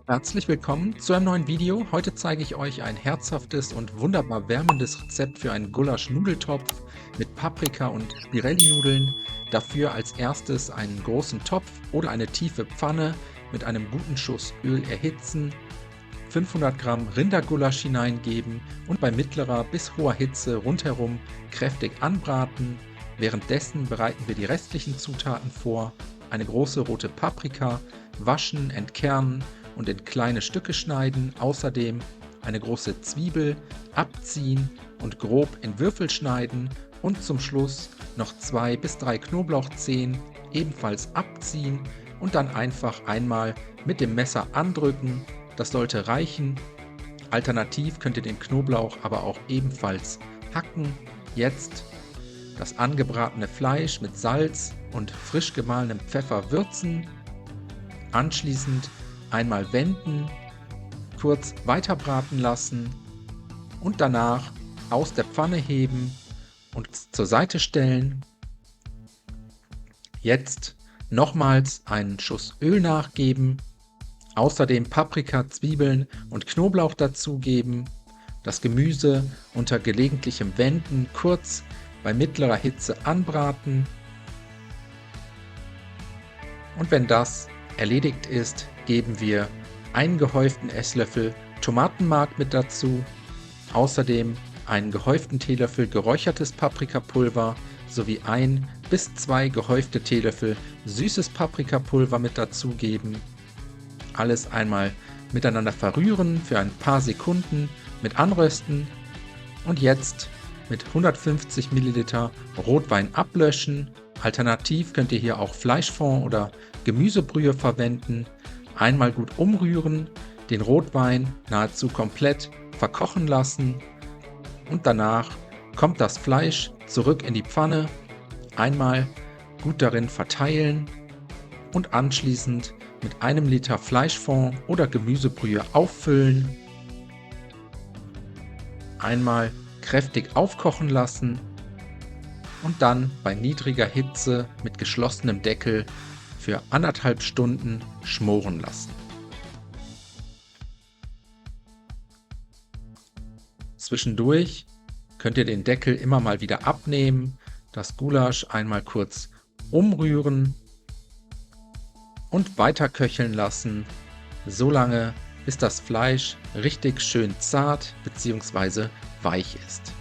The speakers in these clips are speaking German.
Herzlich willkommen zu einem neuen Video. Heute zeige ich euch ein herzhaftes und wunderbar wärmendes Rezept für einen Gulasch-Nudeltopf mit Paprika und Spirelli-Nudeln. Dafür als erstes einen großen Topf oder eine tiefe Pfanne mit einem guten Schuss Öl erhitzen, 500 Gramm Rindergulasch hineingeben und bei mittlerer bis hoher Hitze rundherum kräftig anbraten. Währenddessen bereiten wir die restlichen Zutaten vor. Eine große rote Paprika, waschen, entkernen und in kleine Stücke schneiden. Außerdem eine große Zwiebel, abziehen und grob in Würfel schneiden und zum Schluss noch 2 bis 3 Knoblauchzehen ebenfalls abziehen und dann einfach einmal mit dem Messer andrücken. Das sollte reichen. Alternativ könnt ihr den Knoblauch aber auch ebenfalls hacken. Jetzt das angebratene Fleisch mit Salz und frisch gemahlenem Pfeffer würzen. Anschließend einmal wenden, kurz weiterbraten lassen und danach aus der Pfanne heben und zur Seite stellen. Jetzt nochmals einen Schuss Öl nachgeben, außerdem Paprika, Zwiebeln und Knoblauch dazugeben, das Gemüse unter gelegentlichem Wenden kurz bei mittlerer Hitze anbraten und wenn das erledigt ist, geben wir einen gehäuften Esslöffel Tomatenmark mit dazu, außerdem einen gehäuften Teelöffel geräuchertes Paprikapulver sowie 1 bis 2 gehäufte Teelöffel süßes Paprikapulver mit dazugeben. Alles einmal miteinander verrühren für ein paar Sekunden mit anrösten und jetzt mit 150 Milliliter Rotwein ablöschen. Alternativ könnt ihr hier auch Fleischfond oder Gemüsebrühe verwenden. Einmal gut umrühren, den Rotwein nahezu komplett verkochen lassen und danach kommt das Fleisch zurück in die Pfanne, einmal gut darin verteilen und anschließend mit einem Liter Fleischfond oder Gemüsebrühe auffüllen, einmal kräftig aufkochen lassen und dann bei niedriger Hitze mit geschlossenem Deckel für 1,5 Stunden schmoren lassen. Zwischendurch könnt ihr den Deckel immer mal wieder abnehmen, das Gulasch einmal kurz umrühren und weiter köcheln lassen, solange bis das Fleisch richtig schön zart bzw. weich ist.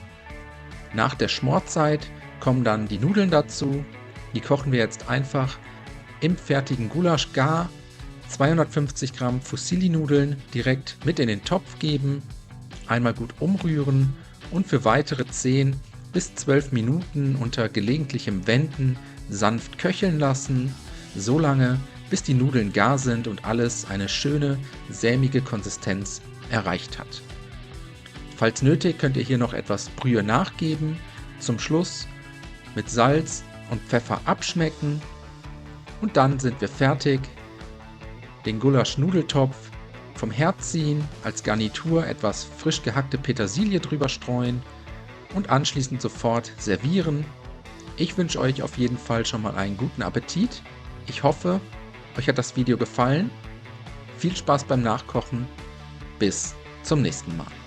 Nach der Schmorzeit kommen dann die Nudeln dazu. Die kochen wir jetzt einfach im fertigen Gulasch gar. 250 Gramm Fusilli-Nudeln direkt mit in den Topf geben, einmal gut umrühren und für weitere 10 bis 12 Minuten unter gelegentlichem Wenden sanft köcheln lassen, solange bis die Nudeln gar sind und alles eine schöne, sämige Konsistenz erreicht hat. Falls nötig könnt ihr hier noch etwas Brühe nachgeben, zum Schluss mit Salz und Pfeffer abschmecken und dann sind wir fertig. Den Gulasch-Nudeltopf vom Herd ziehen, als Garnitur etwas frisch gehackte Petersilie drüber streuen und anschließend sofort servieren. Ich wünsche euch auf jeden Fall schon mal einen guten Appetit. Ich hoffe, euch hat das Video gefallen. Viel Spaß beim Nachkochen. Bis zum nächsten Mal.